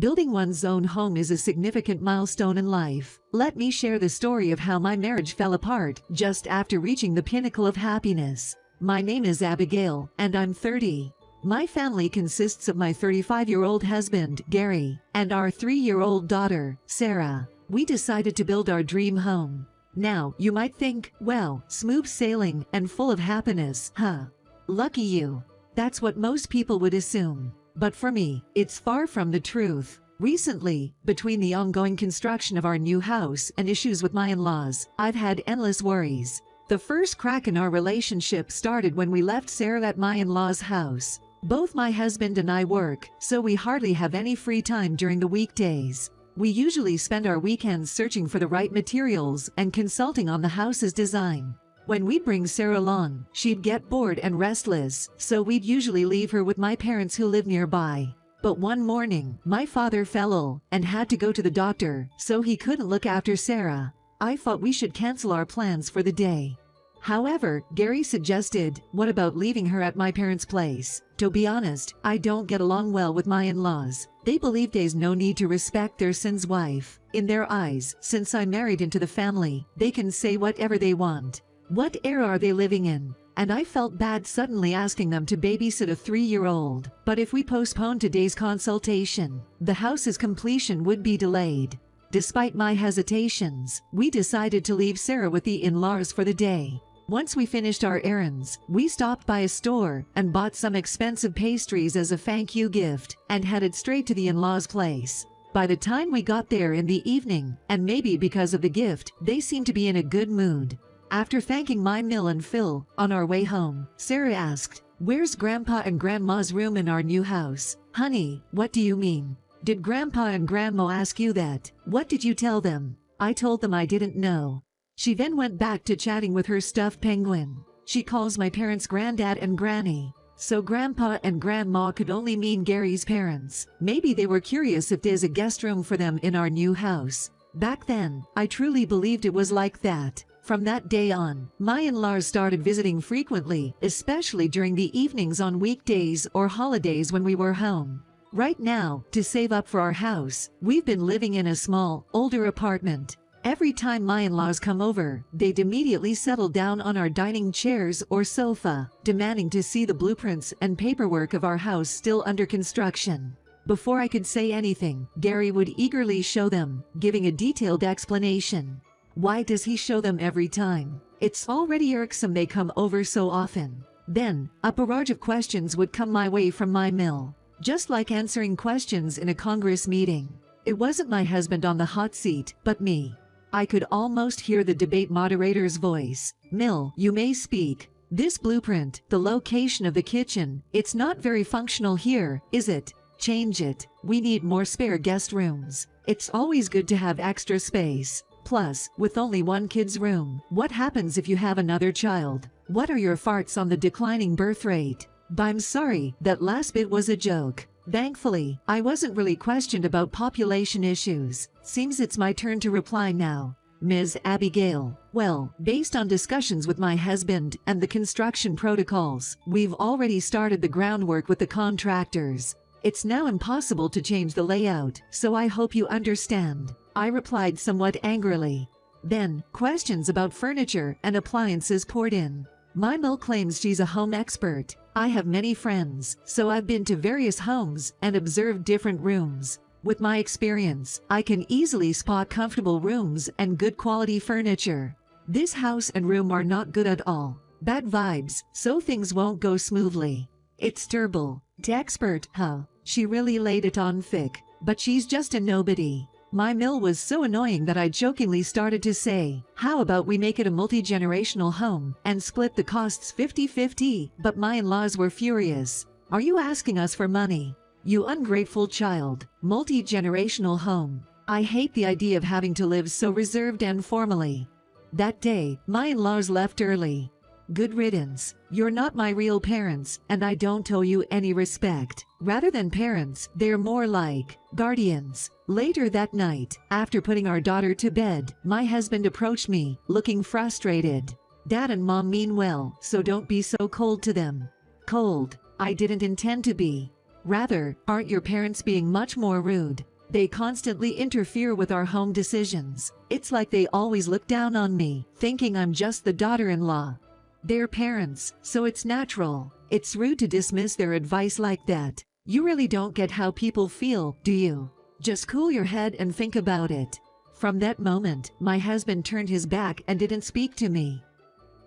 Building one's own home is a significant milestone in life. Let me share the story of how my marriage fell apart just after reaching the pinnacle of happiness. My name is Abigail, and I'm 30. My family consists of my 35-year-old husband, Gary, and our 3-year-old daughter, Sarah. We decided to build our dream home. Now, you might think, well, smooth sailing and full of happiness, huh? Lucky you. That's what most people would assume. But for me, it's far from the truth. Recently, between the ongoing construction of our new house and issues with my in-laws, I've had endless worries. The first crack in our relationship started when we left Sarah at my in-laws' house. Both my husband and I work, so we hardly have any free time during the weekdays. We usually spend our weekends searching for the right materials and consulting on the house's design. When we'd bring Sarah along, she'd get bored and restless, so we'd usually leave her with my parents who live nearby. But one morning, my father fell ill and had to go to the doctor, so he couldn't look after Sarah. I thought we should cancel our plans for the day. However, Gary suggested, what about leaving her at my parents' place? To be honest, I don't get along well with my in-laws. They believe there's no need to respect their son's wife. In their eyes, since I married into the family, they can say whatever they want. What era are they living in? And I felt bad suddenly asking them to babysit a 3-year-old. But if we postpone today's consultation, the house's completion would be delayed. Despite my hesitations, we decided to leave Sarah with the in-laws for the day. Once we finished our errands, we stopped by a store and bought some expensive pastries as a thank you gift and headed straight to the in-laws' place. By the time we got there in the evening, and maybe because of the gift, they seemed to be in a good mood. After thanking my Mill and Phil, on our way home, Sarah asked, "Where's Grandpa and Grandma's room in our new house?" "Honey, what do you mean? Did Grandpa and Grandma ask you that? What did you tell them?" I told them I didn't know. She then went back to chatting with her stuffed penguin. She calls my parents Granddad and Granny. So Grandpa and Grandma could only mean Gary's parents. Maybe they were curious if there's a guest room for them in our new house. Back then, I truly believed it was like that. From that day on, my in-laws started visiting frequently, especially during the evenings on weekdays or holidays when we were home. Right now, to save up for our house, we've been living in a small, older apartment. Every time my in-laws come over, they'd immediately settle down on our dining chairs or sofa, demanding to see the blueprints and paperwork of our house still under construction. Before I could say anything, Gary would eagerly show them, giving a detailed explanation. Why does he show them every time? It's already irksome they come over so often. Then, a barrage of questions would come my way from my Mill. Just like answering questions in a Congress meeting. It wasn't my husband on the hot seat, but me. I could almost hear the debate moderator's voice. "Mill, you may speak. This blueprint, the location of the kitchen, it's not very functional here, is it? Change it. We need more spare guest rooms. It's always good to have extra space. Plus, with only one kid's room, what happens if you have another child? What are your thoughts on the declining birth rate?" I'm sorry, that last bit was a joke. Thankfully, I wasn't really questioned about population issues. Seems it's my turn to reply now. Ms. Abigail, well, based on discussions with my husband and the construction protocols, we've already started the groundwork with the contractors. It's now impossible to change the layout, so I hope you understand. I replied somewhat angrily. Then, questions about furniture and appliances poured in. My Mill claims she's a home expert. I have many friends, so I've been to various homes and observed different rooms. With my experience, I can easily spot comfortable rooms and good quality furniture. This house and room are not good at all. Bad vibes, so things won't go smoothly. It's terrible. The expert, huh? She really laid it on thick, but she's just a nobody. My Mill was so annoying that I jokingly started to say, "How about we make it a multi-generational home and split the costs 50-50? But my in-laws were furious. "Are you asking us for money? You ungrateful child. Multi-generational home. I hate the idea of having to live so reserved and formally." That day, my in-laws left early. Good riddance. You're not my real parents, and I don't owe you any respect. Rather than parents, they're more like guardians. Later that night, after putting our daughter to bed, my husband approached me, looking frustrated. "Dad and Mom mean well, so don't be so cold to them." Cold? I didn't intend to be. Rather, aren't your parents being much more rude? They constantly interfere with our home decisions. It's like they always look down on me, thinking I'm just the daughter-in-law. They're parents, so it's natural. It's rude to dismiss their advice like that. You really don't get how people feel, do you? Just cool your head and think about it. From that moment, my husband turned his back and didn't speak to me.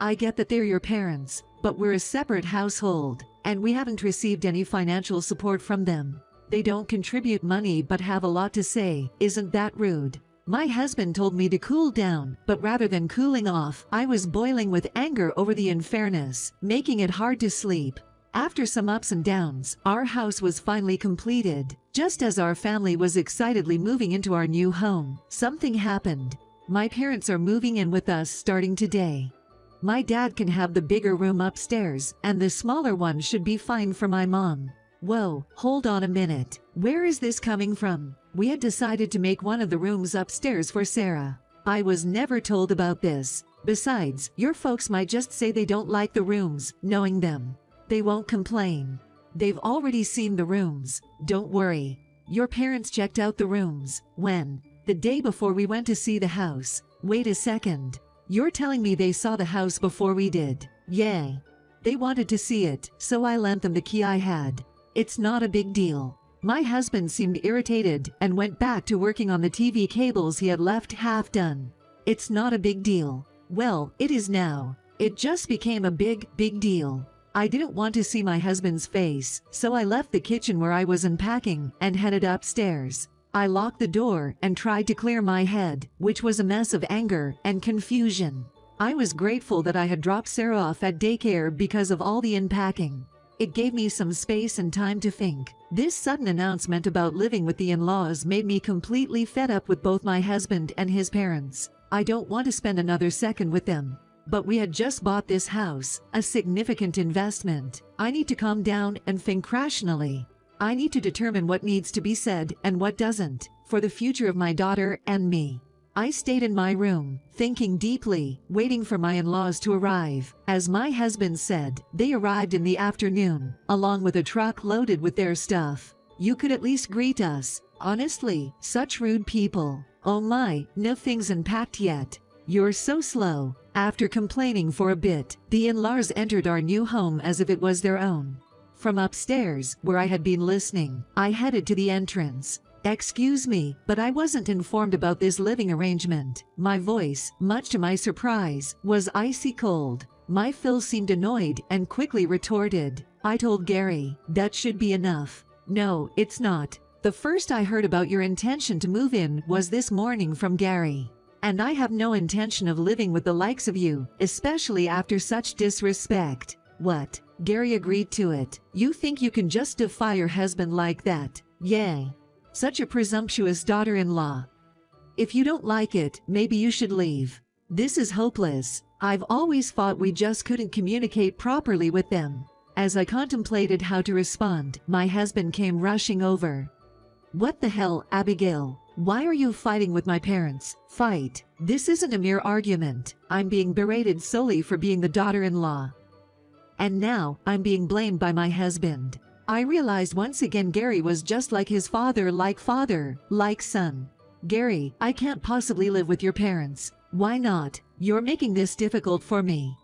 I get that they're your parents, but we're a separate household, and we haven't received any financial support from them. They don't contribute money but have a lot to say. Isn't that rude? My husband told me to cool down, but rather than cooling off, I was boiling with anger over the unfairness, making it hard to sleep. After some ups and downs, our house was finally completed. Just as our family was excitedly moving into our new home, something happened. My parents are moving in with us starting today. My dad can have the bigger room upstairs, and the smaller one should be fine for my mom. Whoa, hold on a minute. Where is this coming from? We had decided to make one of the rooms upstairs for Sarah. I was never told about this. Besides, your folks might just say they don't like the rooms, knowing them. They won't complain. They've already seen the rooms. Don't worry. Your parents checked out the rooms. When? The day before we went to see the house. Wait a second. You're telling me they saw the house before we did? Yay. They wanted to see it, so I lent them the key I had. It's not a big deal. My husband seemed irritated and went back to working on the TV cables he had left half done. It's not a big deal. Well, it is now. It just became a big deal. I didn't want to see my husband's face, so I left the kitchen where I was unpacking and headed upstairs. I locked the door and tried to clear my head, which was a mess of anger and confusion. I was grateful that I had dropped Sarah off at daycare because of all the unpacking. It gave me some space and time to think. This sudden announcement about living with the in-laws made me completely fed up with both my husband and his parents. I don't want to spend another second with them. But we had just bought this house, a significant investment. I need to calm down and think rationally. I need to determine what needs to be said and what doesn't, for the future of my daughter and me. I stayed in my room, thinking deeply, waiting for my in-laws to arrive. As my husband said, they arrived in the afternoon, along with a truck loaded with their stuff. You could at least greet us. Honestly, such rude people. Oh my, nothing's unpacked yet. You're so slow. After complaining for a bit, the in-laws entered our new home as if it was their own. From upstairs, where I had been listening, I headed to the entrance. Excuse me, but I wasn't informed about this living arrangement. My voice, much to my surprise, was icy cold. My Phil seemed annoyed and quickly retorted. I told Gary, that should be enough. No, it's not. The first I heard about your intention to move in was this morning from Gary. And I have no intention of living with the likes of you, especially after such disrespect. What? Gary agreed to it. You think you can just defy your husband like that? Yay. Such a presumptuous daughter-in-law. If you don't like it, maybe you should leave. This is hopeless. I've always thought we just couldn't communicate properly with them. As I contemplated how to respond, my husband came rushing over. What the hell, Abigail? Why are you fighting with my parents? Fight. This isn't a mere argument. I'm being berated solely for being the daughter-in-law. And now, I'm being blamed by my husband. I realized once again Gary was just like his father, like son. Gary, I can't possibly live with your parents. Why not? You're making this difficult for me.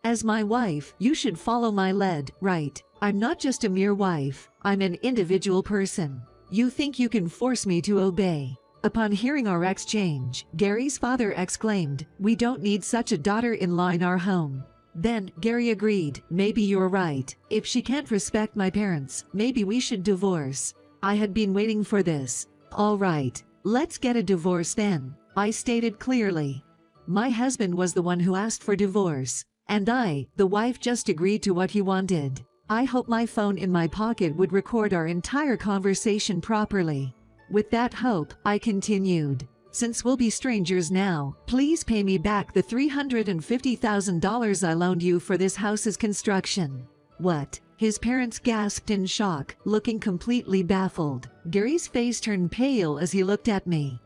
As my wife, you should follow my lead, right? I'm not just a mere wife. I'm an individual person. You think you can force me to obey? Upon hearing our exchange, Gary's father exclaimed, "We don't need such a daughter-in-law in our home." Then, Gary agreed, maybe you're right. If she can't respect my parents, maybe we should divorce. I had been waiting for this. All right, let's get a divorce then, I stated clearly. My husband was the one who asked for divorce, and I, the wife, just agreed to what he wanted. I hope my phone in my pocket would record our entire conversation properly. With that hope, I continued. Since we'll be strangers now, please pay me back the $350,000 I loaned you for this house's construction. What? His parents gasped in shock, looking completely baffled. Gary's face turned pale as he looked at me.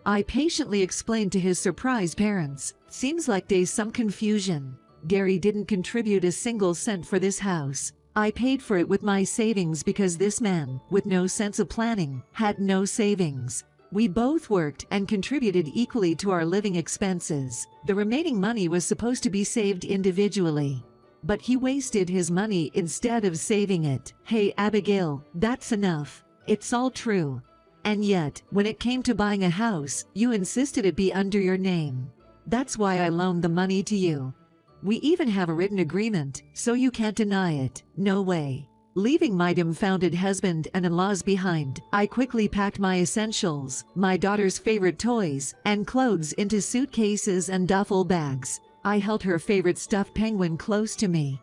I patiently explained to his surprised parents. Seems like there's some confusion. Gary didn't contribute a single cent for this house. I paid for it with my savings because this man, with no sense of planning, had no savings. We both worked and contributed equally to our living expenses. The remaining money was supposed to be saved individually. But he wasted his money instead of saving it. Hey Abigail, that's enough. It's all true. And yet, when it came to buying a house, you insisted it be under your name. That's why I loaned the money to you. We even have a written agreement, so you can't deny it. No way. Leaving my dumbfounded husband and in-laws behind, I quickly packed my essentials, my daughter's favorite toys, and clothes into suitcases and duffel bags. I held her favorite stuffed penguin close to me.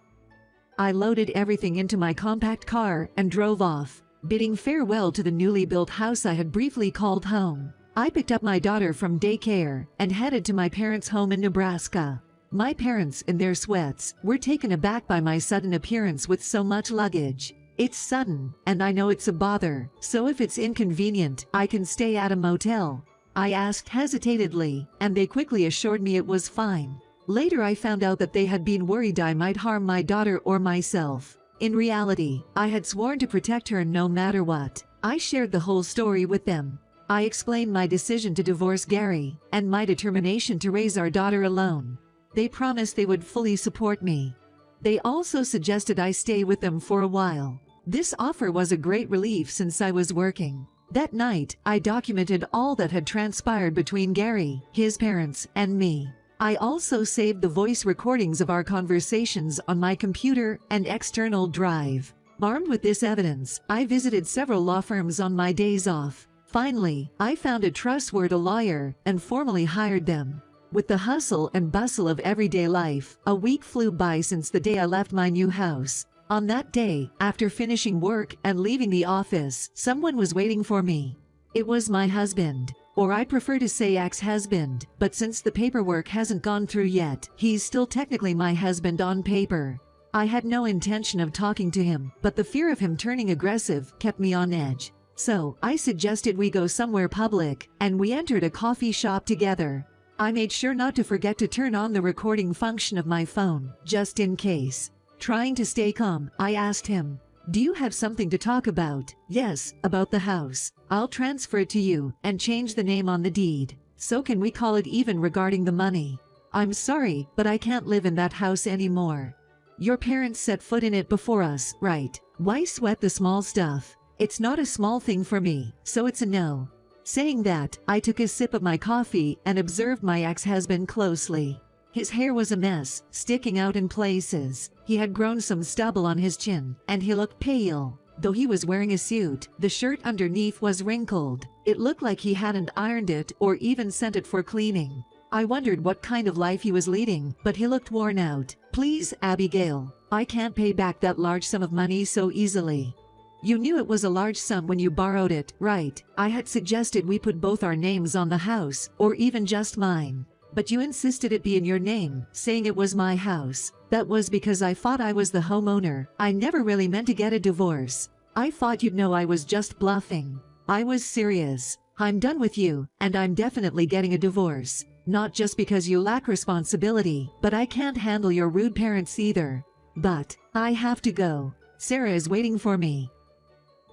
I loaded everything into my compact car and drove off, bidding farewell to the newly built house I had briefly called home. I picked up my daughter from daycare and headed to my parents' home in Nebraska. My parents, in their sweats, were taken aback by my sudden appearance with so much luggage. It's sudden, and I know it's a bother, so if it's inconvenient, I can stay at a motel. I asked hesitantly, and they quickly assured me it was fine. Later I found out that they had been worried I might harm my daughter or myself. In reality, I had sworn to protect her no matter what. I shared the whole story with them. I explained my decision to divorce Gary, and my determination to raise our daughter alone. They promised they would fully support me. They also suggested I stay with them for a while. This offer was a great relief since I was working. That night, I documented all that had transpired between Gary, his parents, and me. I also saved the voice recordings of our conversations on my computer and external drive. Armed with this evidence, I visited several law firms on my days off. Finally, I found a trustworthy lawyer and formally hired them. With the hustle and bustle of everyday life, a week flew by since the day I left my new house. On that day, after finishing work and leaving the office, someone was waiting for me. It was my husband. Or I prefer to say ex-husband, but since the paperwork hasn't gone through yet, he's still technically my husband on paper. I had no intention of talking to him, but the fear of him turning aggressive kept me on edge. So, I suggested we go somewhere public, and we entered a coffee shop together. I made sure not to forget to turn on the recording function of my phone, just in case. Trying to stay calm, I asked him, "Do you have something to talk about?" "Yes, about the house. I'll transfer it to you and change the name on the deed. So can we call it even regarding the money?" "I'm sorry, but I can't live in that house anymore. Your parents set foot in it before us, right? Why sweat the small stuff? It's not a small thing for me, so it's a no." Saying that, I took a sip of my coffee and observed my ex-husband closely. His hair was a mess, sticking out in places. He had grown some stubble on his chin, and he looked pale. Though he was wearing a suit, the shirt underneath was wrinkled. It looked like he hadn't ironed it or even sent it for cleaning. I wondered what kind of life he was leading, but he looked worn out. "Please, Abigail, I can't pay back that large sum of money so easily." "You knew it was a large sum when you borrowed it, right? I had suggested we put both our names on the house, or even just mine. But you insisted it be in your name, saying it was my house. That was because I thought I was the homeowner. I never really meant to get a divorce. I thought you'd know I was just bluffing. I was serious. I'm done with you, and I'm definitely getting a divorce. Not just because you lack responsibility, but I can't handle your rude parents either. But I have to go. Sarah is waiting for me."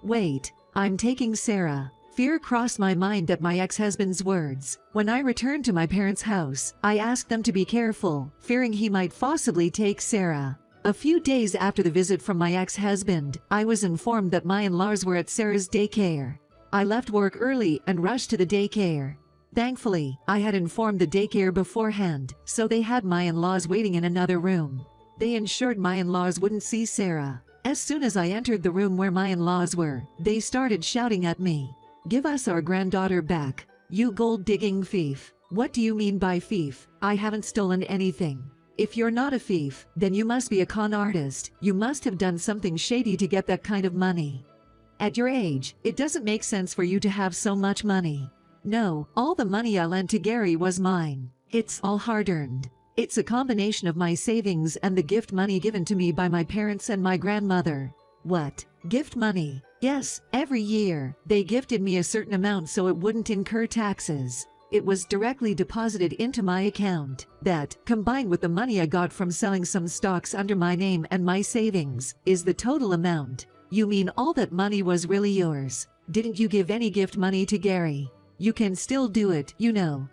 "Wait, I'm taking Sarah." Fear crossed my mind at my ex-husband's words. When I returned to my parents' house, I asked them to be careful, fearing he might possibly take Sarah. A few days after the visit from my ex-husband, I was informed that my in-laws were at Sarah's daycare. I left work early and rushed to the daycare. Thankfully, I had informed the daycare beforehand, so they had my in-laws waiting in another room. They ensured my in-laws wouldn't see Sarah. As soon as I entered the room where my in-laws were, they started shouting at me. "Give us our granddaughter back, you gold-digging thief." "What do you mean by thief? I haven't stolen anything." "If you're not a thief, then you must be a con artist. You must have done something shady to get that kind of money. At your age, it doesn't make sense for you to have so much money." "No, all the money I lent to Gary was mine. It's all hard-earned. It's a combination of my savings and the gift money given to me by my parents and my grandmother." "What? Gift money?" "Yes, every year, they gifted me a certain amount so it wouldn't incur taxes. it was directly deposited into my account. That, combined with the money I got from selling some stocks under my name and my savings, is the total amount. You mean all that money was really yours? Didn't you give any gift money to Gary? You can still do it, you know.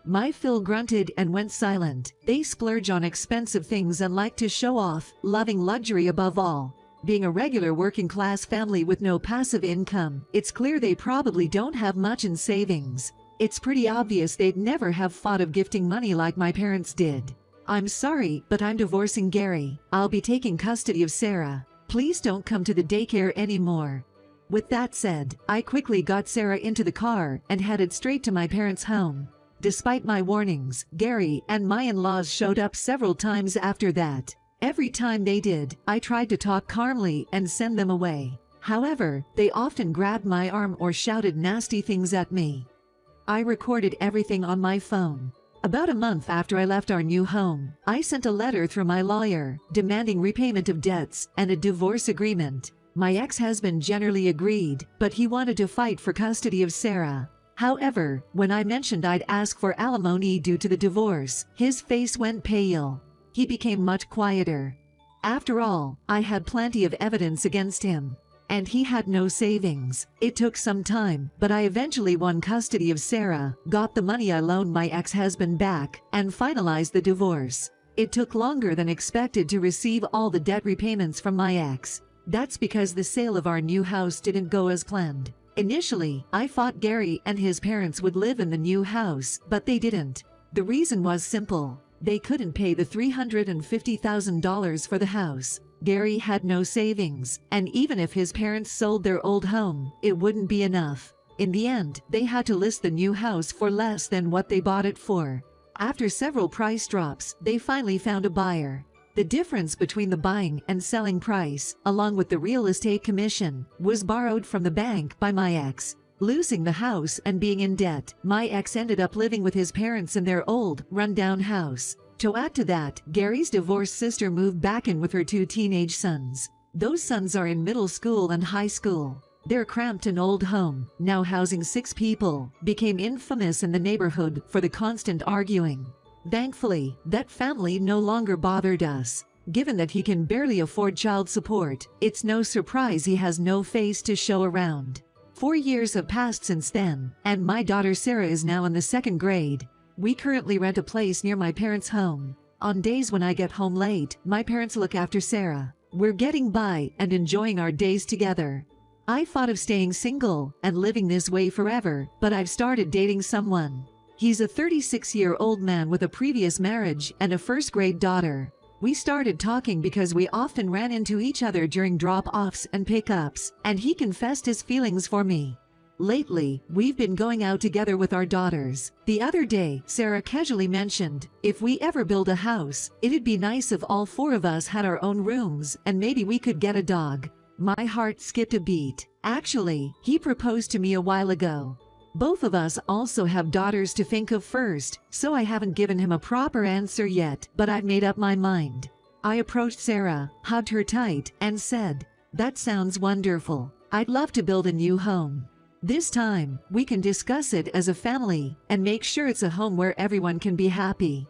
My Phil grunted and went silent. They splurge on expensive things and like to show off, loving luxury above all. Being a regular working-class family with no passive income, it's clear they probably don't have much in savings. It's pretty obvious they'd never have thought of gifting money like my parents did. I'm sorry, but I'm divorcing Gary. I'll be taking custody of Sarah. Please don't come to the daycare anymore. With that said, I quickly got Sarah into the car and headed straight to my parents' home. Despite my warnings, Gary and my in-laws showed up several times after that. Every time they did, I tried to talk calmly and send them away. However, they often grabbed my arm or shouted nasty things at me. I recorded everything on my phone. About a month after I left our new home, I sent a letter through my lawyer, demanding repayment of debts and a divorce agreement. My ex-husband generally agreed, but he wanted to fight for custody of Sarah. However, when I mentioned I'd ask for alimony due to the divorce, his face went pale. He became much quieter. After all, I had plenty of evidence against him. And he had no savings. It took some time, but I eventually won custody of Sarah, got the money I loaned my ex-husband back, and finalized the divorce. It took longer than expected to receive all the debt repayments from my ex. That's because the sale of our new house didn't go as planned. Initially, I thought Gary and his parents would live in the new house, but they didn't. The reason was simple. They couldn't pay the $350,000 for the house. Gary had no savings, and even if his parents sold their old home, it wouldn't be enough. In the end, they had to list the new house for less than what they bought it for. After several price drops, they finally found a buyer. The difference between the buying and selling price, along with the real estate commission, was borrowed from the bank by my ex. Losing the house and being in debt, my ex ended up living with his parents in their old, run-down house. To add to that, Gary's divorced sister moved back in with her 2 teenage sons. Those sons are in middle school and high school. Their cramped and old home, now housing 6 people, became infamous in the neighborhood for the constant arguing. Thankfully, that family no longer bothered us. Given that he can barely afford child support, it's no surprise he has no face to show around. 4 years have passed since then, and my daughter Sarah is now in the 2nd grade. We currently rent a place near my parents' home. On days when I get home late, my parents look after Sarah. We're getting by and enjoying our days together. I thought of staying single and living this way forever, but I've started dating someone. He's a 36-year-old man with a previous marriage and a 1st-grade daughter. We started talking because we often ran into each other during drop-offs and pickups, and he confessed his feelings for me. Lately, we've been going out together with our daughters. The other day, Sarah casually mentioned, if we ever build a house, it'd be nice if all 4 of us had our own rooms, and maybe we could get a dog. My heart skipped a beat. Actually, he proposed to me a while ago. Both of us also have daughters to think of first, so I haven't given him a proper answer yet, but I've made up my mind. I approached Sarah, hugged her tight, and said, "That sounds wonderful. I'd love to build a new home. This time, we can discuss it as a family and make sure it's a home where everyone can be happy."